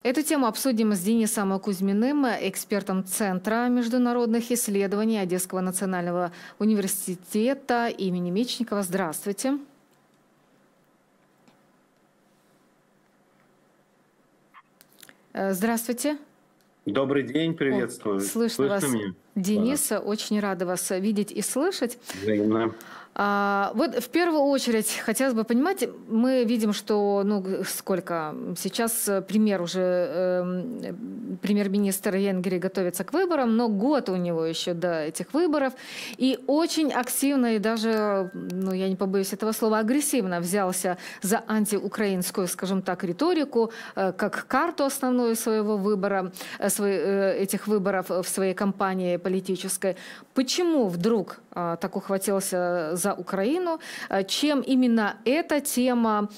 Эту тему обсудим с Денисом Кузьминым, экспертом Центра международных исследований Одесского национального университета имени Мечникова. Здравствуйте. Здравствуйте. Добрый день, приветствую. Слышно вас, меня? Денис. Да. Очень рада вас видеть и слышать. Взаимно. Вот в первую очередь хотелось бы понимать, мы видим, что сколько сейчас премьер-министр Венгрии готовится к выборам, но год у него еще до этих выборов, и очень активно и даже, я не побоюсь этого слова, агрессивно взялся за антиукраинскую, скажем так, риторику, как карту основную своего выбора, этих выборов в своей кампании политической. Почему вдруг так ухватился за Украину? Чем именно эта тема,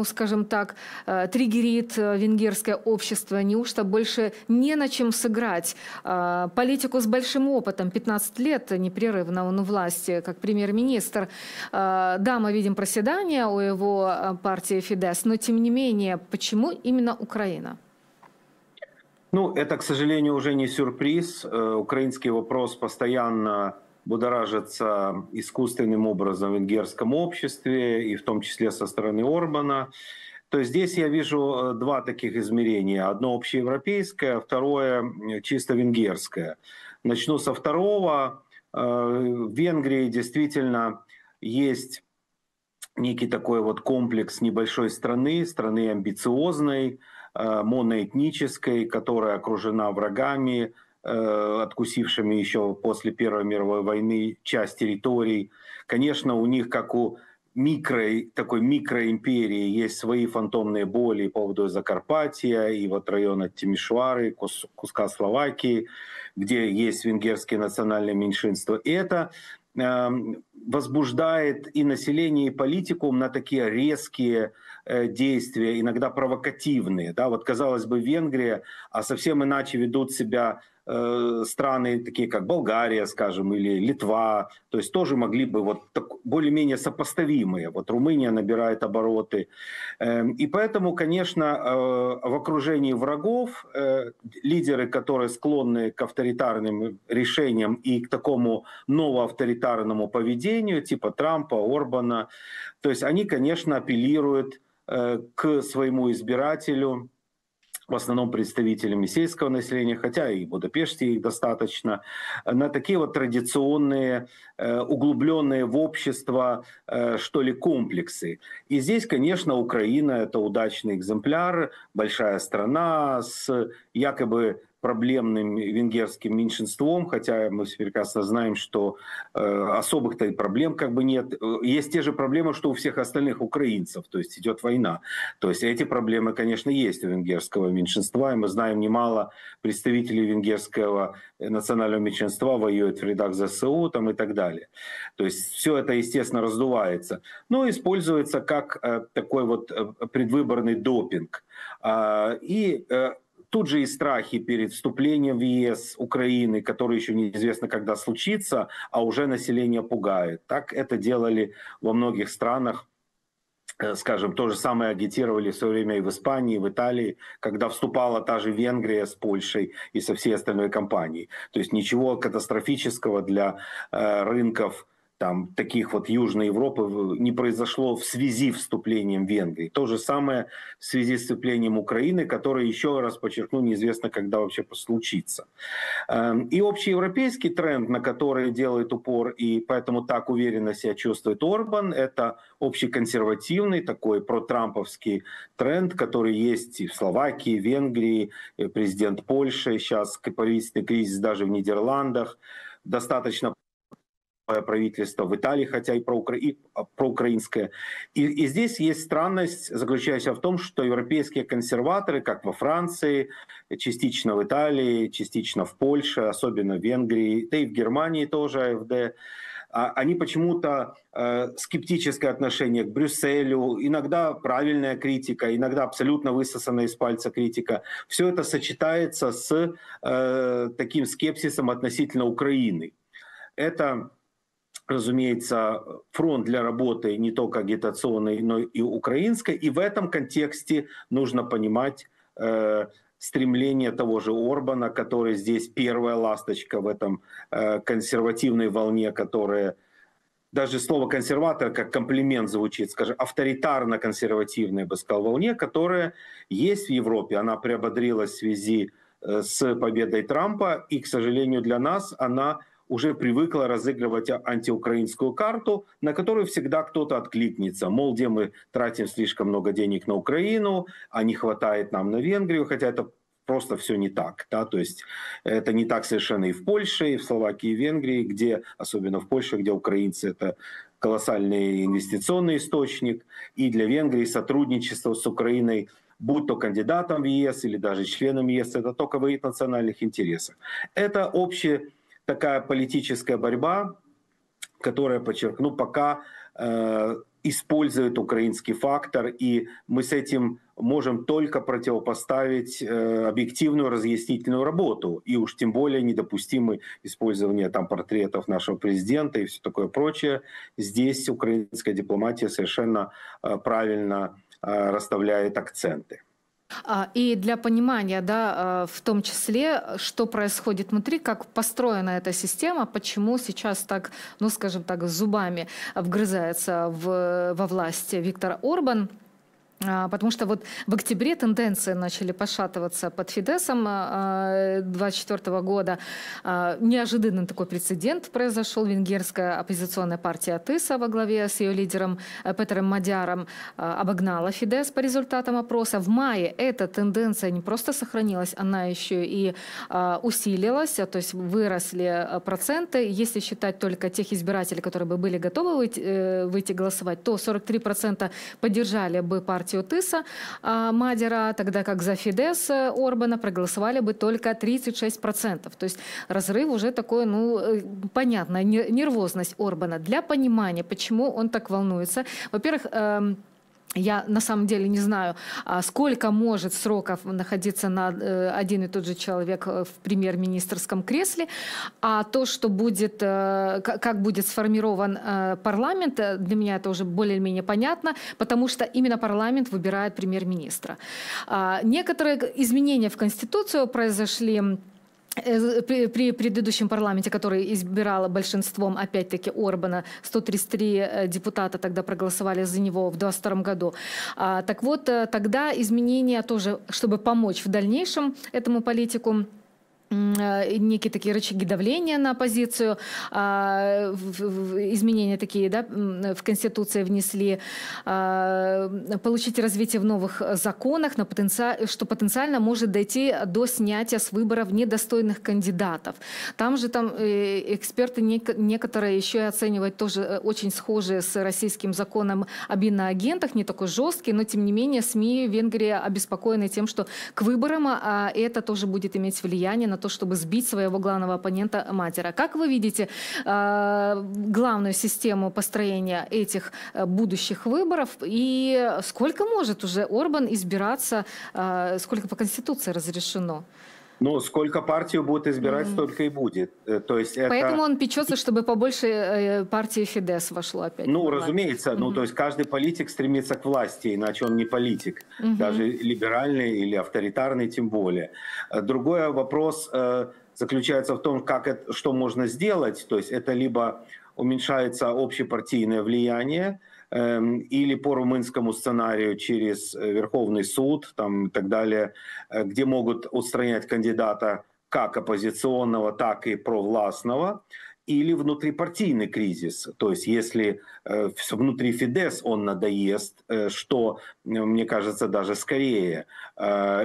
скажем так, триггерит венгерское общество? Неужто больше не на чем сыграть? Политику с большим опытом, 15 лет непрерывно он у власти, как премьер-министр. Да, мы видим проседание у его партии Фидesz, но тем не менее, почему именно Украина? Это, к сожалению, уже не сюрприз. Украинский вопрос постоянно будоражится искусственным образом в венгерском обществе, и в том числе со стороны Орбана. То есть здесь я вижу два таких измерения. Одно общеевропейское, второе чисто венгерское. Начну со второго. В Венгрии действительно есть некий такой вот комплекс небольшой страны амбициозной, моноэтнической, которая окружена врагами, откусившими еще после Первой мировой войны часть территорий. Конечно, у них, как у такой микроимперии, есть свои фантомные боли по поводу Закарпатья и вот района Тимишоары, куска Словакии, где есть венгерские национальные меньшинства. И это возбуждает и население, и политикум на такие резкие действия, иногда провокативные. Да? Вот, казалось бы, Венгрия, а совсем иначе ведут себя страны, такие как Болгария, скажем, или Литва, то есть тоже могли бы более-менее сопоставимые. Вот Румыния набирает обороты. И поэтому, конечно, в окружении врагов лидеры, которые склонны к авторитарным решениям и к такому новоавторитарному поведению, типа Трампа, Орбана, то есть они, конечно, апеллируют к своему избирателю, в основном представителями сельского населения, хотя и в Будапеште их достаточно, на такие вот традиционные, углубленные в общество, что ли, комплексы. И здесь, конечно, Украина – это удачный экземпляр, большая страна с якобы проблемным венгерским меньшинством, хотя мы все прекрасно знаем, что особых-то и проблем как бы нет. Есть те же проблемы, что у всех остальных украинцев, то есть идет война. То есть эти проблемы, конечно, есть у венгерского меньшинства, и мы знаем немало представителей венгерского национального меньшинства воюют в рядах ЗСУ там, и так далее. То есть все это, естественно, раздувается. Но используется как такой вот предвыборный допинг. И тут же и страхи перед вступлением в ЕС Украины, который еще неизвестно, когда случится, а уже население пугает. Так это делали во многих странах. Скажем, то же самое агитировали в свое время и в Испании, и в Италии, когда вступала та же Венгрия с Польшей и со всей остальной компанией. То есть ничего катастрофического для рынков там, таких вот Южной Европы не произошло в связи с вступлением Венгрии. То же самое в связи с вступлением Украины, которое, еще раз подчеркну, неизвестно, когда вообще случится. И общеевропейский тренд, на который делает упор, и поэтому так уверенно себя чувствует Орбан, это общеконсервативный, такой протрамповский тренд, который есть и в Словакии, Венгрии, президент Польши, сейчас правительственный кризис даже в Нидерландах, достаточно правительство в Италии, хотя и проукраинское. И здесь есть странность, заключающаяся в том, что европейские консерваторы, как во Франции, частично в Италии, частично в Польше, особенно в Венгрии, да и в Германии тоже АФД, они почему-то скептическое отношение к Брюсселю, иногда правильная критика, иногда абсолютно высосанная из пальца критика. Все это сочетается с таким скепсисом относительно Украины. Это, разумеется, фронт для работы не только агитационной, но и украинской. И в этом контексте нужно понимать стремление того же Орбана, который здесь первая ласточка в этом консервативной волне, которая, даже слово консерватор как комплимент звучит, скажем, авторитарно-консервативной, я бы сказал, волне, которая есть в Европе. Она приободрилась в связи с победой Трампа, и, к сожалению, для нас она уже привыкла разыгрывать антиукраинскую карту, на которую всегда кто-то откликнется. Мол, где мы тратим слишком много денег на Украину, а не хватает нам на Венгрию, хотя это просто все не так. Да? То есть это не так совершенно и в Польше, и в Словакии, и в Венгрии, где, особенно в Польше, где украинцы — это колоссальный инвестиционный источник, и для Венгрии сотрудничество с Украиной, будь то кандидатом в ЕС или даже членом ЕС, это только в их национальных интересах. Это общая такая политическая борьба, которая, подчеркну, пока использует украинский фактор, и мы с этим можем только противопоставить объективную разъяснительную работу, и уж тем более недопустимо использование там портретов нашего президента и все такое прочее. Здесь украинская дипломатия совершенно правильно расставляет акценты. И для понимания, да, в том числе, что происходит внутри, как построена эта система, почему сейчас так, ну, скажем так, зубами вгрызается во власть Виктор Орбан. Потому что вот в октябре тенденции начали пошатываться под Фидесом 2024 года. Неожиданный такой прецедент произошел. Венгерская оппозиционная партия ТИСА во главе с ее лидером Петером Мадяром обогнала Фидес по результатам опроса. В мае эта тенденция не просто сохранилась, она еще и усилилась, то есть выросли проценты. Если считать только тех избирателей, которые бы были готовы выйти голосовать, то 43% поддержали бы партию ТИСа Мадяра, тогда как за Фидес Орбана проголосовали бы только 36%. То есть разрыв уже такой, ну, понятно, нервозность Орбана. Для понимания, почему он так волнуется. Во-первых, я на самом деле не знаю, сколько может сроков находиться на один и тот же человек в премьер-министрском кресле, а то, что будет, как будет сформирован парламент, для меня это уже более-менее понятно, потому что именно парламент выбирает премьер-министра. Некоторые изменения в Конституцию произошли при предыдущем парламенте, который избирал большинством, опять-таки, Орбана, 133 депутата тогда проголосовали за него в 2022 году. Так вот, тогда изменения тоже, чтобы помочь в дальнейшем этому политику, некие такие рычаги давления на оппозицию, изменения такие, да, в Конституции внесли, получить развитие в новых законах, что потенциально может дойти до снятия с выборов недостойных кандидатов. Там же эксперты некоторые еще и оценивают тоже очень схожие с российским законом об иноагентах, не такой жесткий, но тем не менее СМИ Венгрии обеспокоены тем, что к выборам это тоже будет иметь влияние на то, чтобы сбить своего главного оппонента Мадяра. Как вы видите главную систему построения этих будущих выборов и сколько может уже Орбан избираться, сколько по Конституции разрешено? Ну, сколько партию будет избирать, столько и будет. То есть Поэтому он печется, чтобы побольше партии Фидес вошло опять. Ну, разумеется. Ну, то есть каждый политик стремится к власти, иначе он не политик. Даже либеральный или авторитарный тем более. Другой вопрос заключается в том, что можно сделать. То есть это либо уменьшается общепартийное влияние, или по румынскому сценарию через Верховный суд там, и так далее, где могут устранять кандидата как оппозиционного, так и провластного, или внутрипартийный кризис. То есть если внутри Фидес он надоест, что, мне кажется, даже скорее,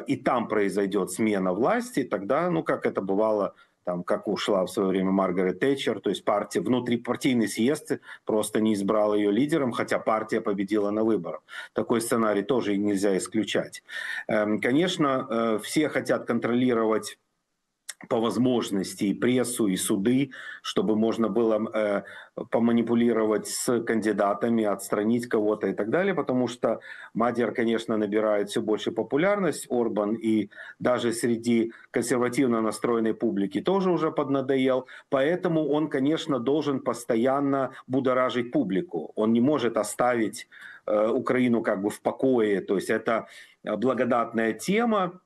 и там произойдет смена власти, тогда, ну как это бывало, там, как ушла в свое время Маргарет Тэтчер, то есть партия, внутрипартийный съезд просто не избрал ее лидером, хотя партия победила на выборах. Такой сценарий тоже нельзя исключать. Конечно, все хотят контролировать по возможности и прессу, и суды, чтобы можно было поманипулировать с кандидатами, отстранить кого-то и так далее, потому что Мадяр, конечно, набирает все больше популярность, Орбан, и даже среди консервативно настроенной публики тоже уже поднадоел, поэтому он, конечно, должен постоянно будоражить публику. Он не может оставить Украину как бы в покое, то есть это благодатная тема,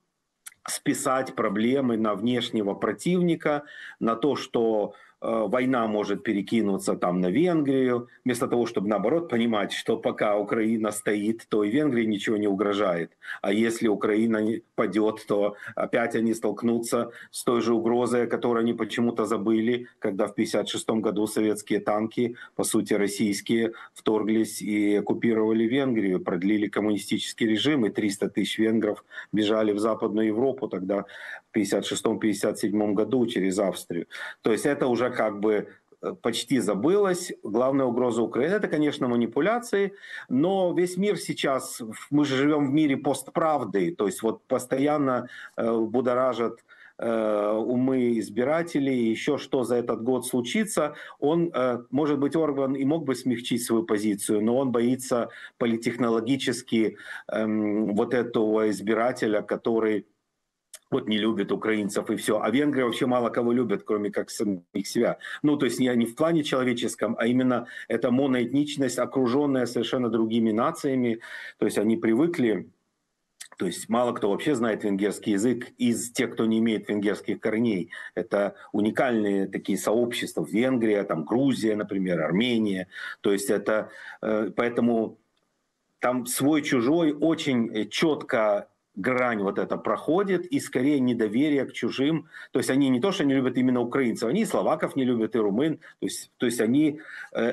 списать проблемы на внешнего противника, на то, что война может перекинуться там на Венгрию, вместо того, чтобы наоборот понимать, что пока Украина стоит, то и Венгрии ничего не угрожает. А если Украина падет, то опять они столкнутся с той же угрозой, о которой они почему-то забыли, когда в 1956 году советские танки, по сути российские, вторглись и оккупировали Венгрию, продлили коммунистический режим, и 300 тысяч венгров бежали в Западную Европу тогда в 1956-1957 году через Австрию. То есть это уже как бы почти забылось. Главная угроза Украины — это, конечно, манипуляции, но весь мир сейчас, мы же живем в мире постправды, то есть вот постоянно будоражат умы избирателей, еще что за этот год случится. Он, может быть, Орбан и мог бы смягчить свою позицию, но он боится политтехнологически вот этого избирателя, который вот не любит украинцев и все. А Венгрия вообще мало кого любят, кроме как самих себя. Ну, то есть не в плане человеческом, а именно эта моноэтничность, окруженная совершенно другими нациями. То есть они привыкли, то есть мало кто вообще знает венгерский язык из тех, кто не имеет венгерских корней. Это уникальные такие сообщества. Венгрия, там Грузия, например, Армения. То есть это поэтому там свой-чужой очень четко грань вот эта проходит, и скорее недоверие к чужим. То есть они не то, что не любят именно украинцев, они и словаков не любят, и румын. То есть они...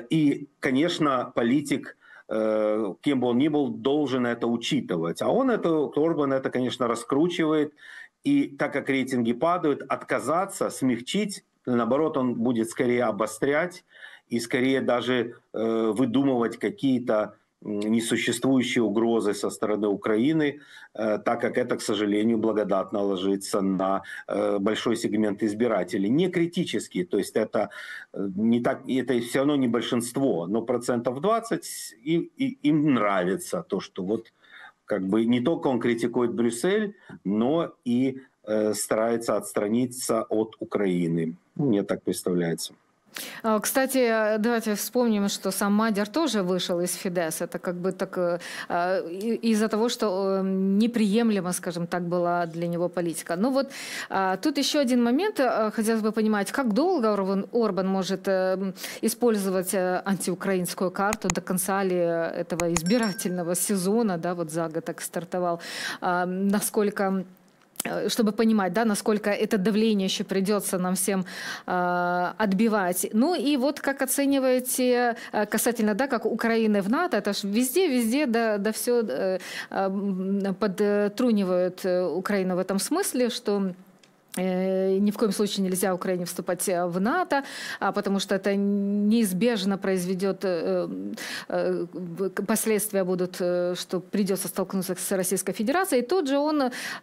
И, конечно, политик, кем бы он ни был, должен это учитывать. А Орбан это, конечно, раскручивает. И так как рейтинги падают, отказаться, смягчить, наоборот, он будет скорее обострять и скорее даже выдумывать какие-то несуществующие угрозы со стороны Украины, так как это, к сожалению, благодатно ложится на большой сегмент избирателей. Не критически, то есть это не так, это все равно не большинство, но 20% им нравится то, что вот как бы не только он критикует Брюссель, но и старается отстраниться от Украины. Мне так представляется. Кстати, давайте вспомним, что сам Мадяр тоже вышел из Фидес. Это как бы так из-за того, что неприемлема, скажем так, была для него политика. Ну вот тут еще один момент. Хотелось бы понимать, как долго Орбан может использовать антиукраинскую карту до конца ли этого избирательного сезона, да, вот за год так стартовал, насколько... Чтобы понимать, да, насколько это давление еще придется нам всем отбивать. Ну и вот как оцениваете касательно, да, как Украины в НАТО, это ж везде, да все подтрунивают Украину в этом смысле, что ни в коем случае нельзя Украине вступать в НАТО, потому что это неизбежно произведет, последствия будут, что придется столкнуться с Российской Федерацией. И тут же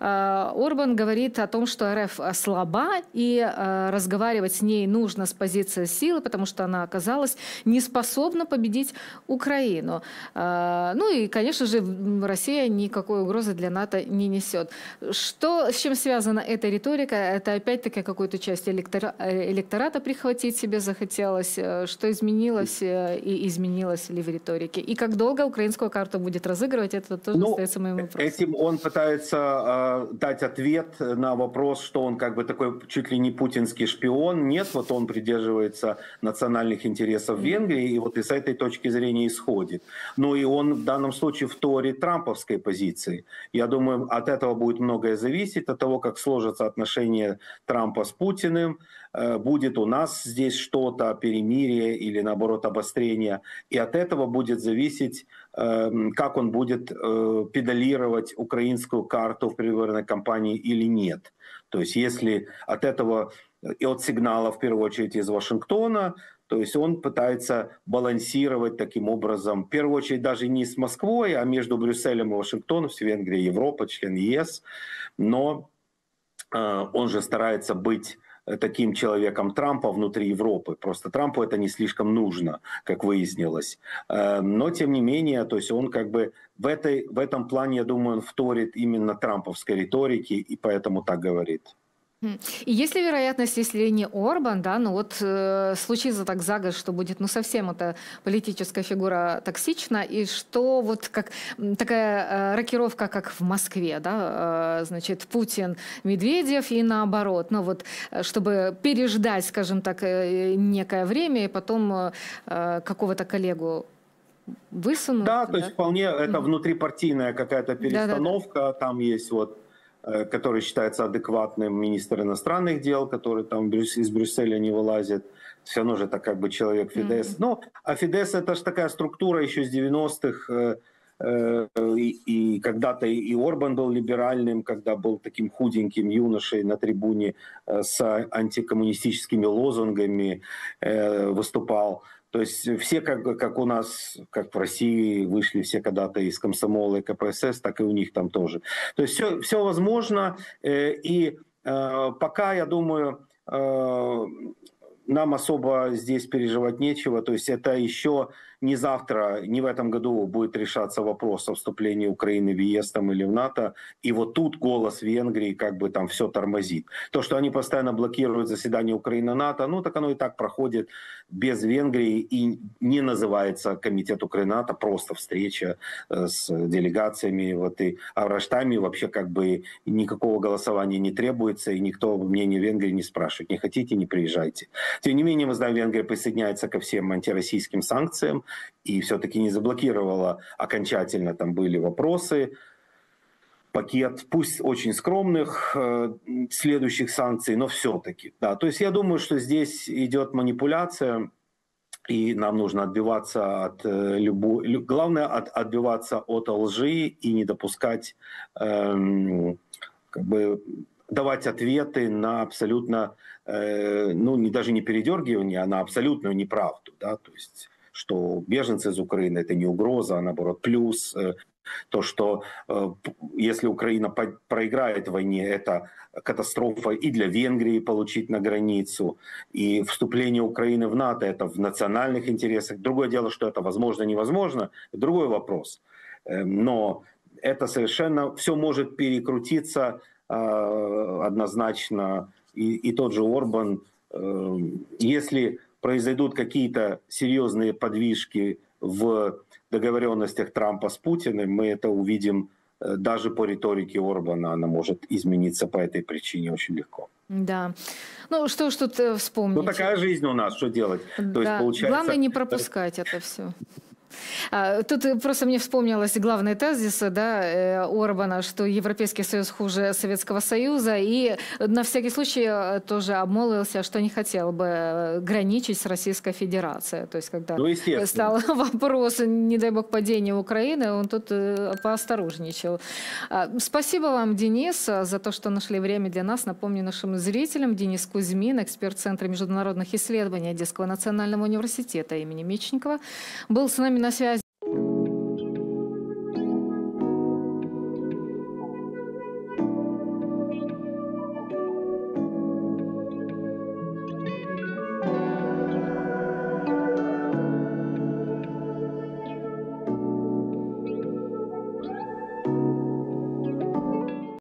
Орбан говорит о том, что РФ слаба, и разговаривать с ней нужно с позиции силы, потому что она оказалась не способна победить Украину. Ну и, конечно же, Россия никакой угрозы для НАТО не несет. С чем связана эта риторика? Это опять-таки какую-то часть электората прихватить себе захотелось. Что изменилось и изменилось ли в риторике? И как долго украинскую карту будет разыгрывать, это тоже остается моим вопросом. Этим он пытается дать ответ на вопрос, что он как бы такой чуть ли не путинский шпион. Нет, вот он придерживается национальных интересов Венгрии, и вот и с этой точки зрения исходит. Но и он в данном случае вторит трамповской позиции. Я думаю, от этого будет многое зависеть, от того, как сложатся отношения Трампа с Путиным, будет у нас здесь что-то, перемирие или наоборот обострение. И от этого будет зависеть, как он будет педалировать украинскую карту в предвыборной кампании или нет. То есть если от этого и от сигнала, в первую очередь, из Вашингтона, то есть он пытается балансировать таким образом, в первую очередь, даже не с Москвой, а между Брюсселем и Вашингтоном, Венгрия, Европа, член ЕС, но он же старается быть таким человеком Трампа внутри Европы. Просто Трампу это не слишком нужно, как выяснилось. Но, тем не менее, то есть он как бы в этом плане, я думаю, он вторит именно трамповской риторике и поэтому так говорит. И есть ли вероятность, если не Орбан, да, ну вот случится так за год, что будет, ну совсем эта политическая фигура токсична, и что вот как такая рокировка, как в Москве, да, значит, Путин, Медведев и наоборот, ну вот, чтобы переждать, скажем так, некое время и потом какого-то коллегу высунуть, Да, то да? есть вполне это внутрипартийная какая-то Да-да-да. перестановка. Там есть вот, который считается адекватным министр иностранных дел, который там из Брюсселя не вылазит. Все равно же это как бы человек Фидес. Ну, а Фидес это же такая структура еще с 90-х. И когда-то и Орбан был либеральным, когда был таким худеньким юношей на трибуне с антикоммунистическими лозунгами выступал. То есть все, как у нас, как в России, вышли все когда-то из комсомола и КПСС, так и у них там тоже. То есть все возможно. И пока, я думаю, нам особо здесь переживать нечего. То есть это еще не завтра, не в этом году будет решаться вопрос о вступлении Украины в ЕС там, или в НАТО. И вот тут голос Венгрии как бы там все тормозит. То, что они постоянно блокируют заседание Украины-НАТО, ну так оно и так проходит без Венгрии и не называется Комитет Украины-НАТО, просто встреча с делегациями. Вот и о Раштаме вообще как бы никакого голосования не требуется, и никто мнение Венгрии не спрашивает. Не хотите, не приезжайте. Тем не менее, мы знаем, Венгрия присоединяется ко всем антироссийским санкциям и все-таки не заблокировала окончательно. Там были вопросы. Пакет, пусть очень скромных, следующих санкций, но все-таки. Да. То есть я думаю, что здесь идет манипуляция, и нам нужно отбиваться от любой... Главное, отбиваться от лжи и не допускать, как бы, давать ответы на абсолютно, ну, даже не передергивание, а на абсолютную неправду. Да? То есть, что беженцы из Украины – это не угроза, а наоборот плюс. То, что если Украина проиграет в войне, это катастрофа и для Венгрии получить на границу, и вступление Украины в НАТО – это в национальных интересах. Другое дело, что это возможно, невозможно, другой вопрос. Но это совершенно все может перекрутиться однозначно. И тот же Орбан, если произойдут какие-то серьезные подвижки в договоренностях Трампа с Путиным, мы это увидим даже по риторике Орбана. Она может измениться по этой причине очень легко. Да. Ну, что ж тут вспомнить? Ну, такая жизнь у нас, что делать? Да. То есть, получается... Главное не пропускать это все. Тут просто мне вспомнилось главный тезис, да, Орбана, что Европейский Союз хуже Советского Союза, и на всякий случай тоже обмолвился, что не хотел бы граничить с Российской Федерацией. То есть когда стал вопрос, не дай бог, падения Украины, он тут поосторожничал. Спасибо вам, Денис, за то, что нашли время для нас. Напомню нашим зрителям, Денис Кузьмин, эксперт Центра международных исследований Одесского национального университета имени Мечникова, был с нами на связи.